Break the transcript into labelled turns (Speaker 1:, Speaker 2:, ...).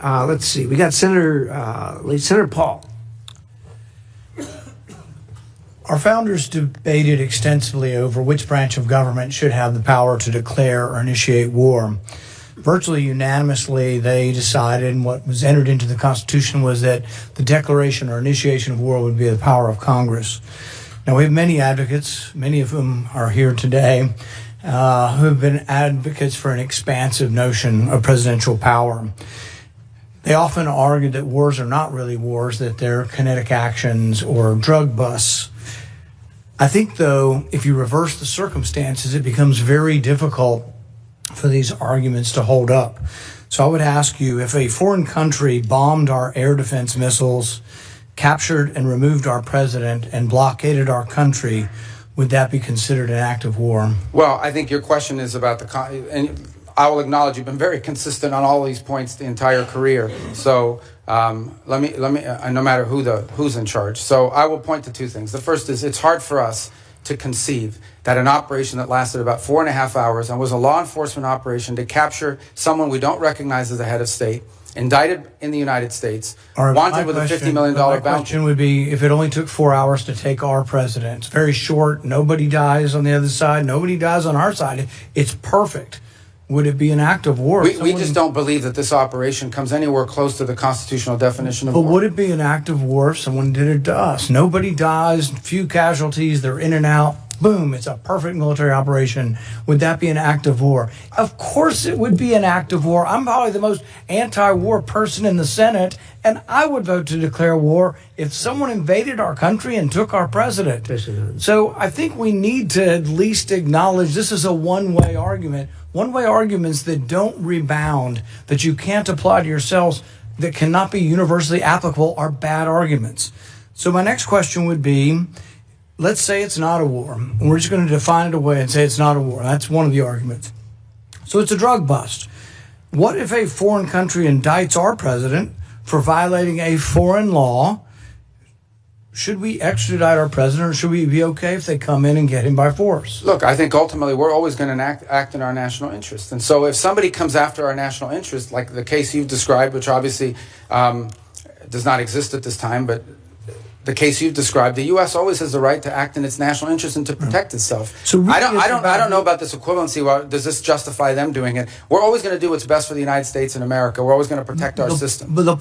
Speaker 1: Let's see. We got Senator Paul.
Speaker 2: Our founders debated extensively over which branch of government should have the power to declare or initiate war. Virtually unanimously, they decided, and what was entered into the Constitution was that the declaration or initiation of war would be the power of Congress. Now, we have many advocates, many of whom are here today, who have been advocates for an expansive notion of presidential power. They often argue that wars are not really wars, that they're kinetic actions or drug busts. I think, though, if you reverse the circumstances, it becomes very difficult for these arguments to hold up. So I would ask you, if a foreign country bombed our air defense missiles, captured and removed our president, and blockaded our country, would that be considered an act of war?
Speaker 3: Well, I think your question is about and I will acknowledge you've been very consistent on all these points the entire career. So let me no matter who's in charge. So I will point to two things. The first is it's hard for us to conceive that an operation that lasted about 4.5 hours and was a law enforcement operation to capture someone we don't recognize as a head of state, indicted in the United States, wanted with a $50 million bounty.
Speaker 2: My question would be, if it only took 4 hours to take our president, it's very short, nobody dies on the other side, nobody dies on our side, it's perfect. Would it be an act of war?
Speaker 3: We just don't believe that this operation comes anywhere close to the constitutional definition of war.
Speaker 2: But would it be an act of war if someone did it to us? Nobody dies, few casualties, they're in and out. Boom, it's a perfect military operation. Would that be an act of war? Of course it would be an act of war. I'm probably the most anti-war person in the Senate, and I would vote to declare war if someone invaded our country and took our president. So I think we need to at least acknowledge this is a one-way argument. One-way arguments that don't rebound, that you can't apply to yourselves, that cannot be universally applicable, are bad arguments. So my next question would be, let's say it's not a war. And we're just going to define it away and say it's not a war. That's one of the arguments. So it's a drug bust. What if a foreign country indicts our president for violating a foreign law? Should we extradite our president, or should we be okay if they come in and get him by force?
Speaker 3: Look, I think ultimately we're always going to act in our national interest. And so if somebody comes after our national interest, like the case you've described, which obviously does not exist at this time, but the case you've described, the U.S. always has the right to act in its national interest and to protect itself. So really I don't know about this equivalency. Well, does this justify them doing it? We're always going to do what's best for the United States and America. We're always going to protect our system.
Speaker 2: But the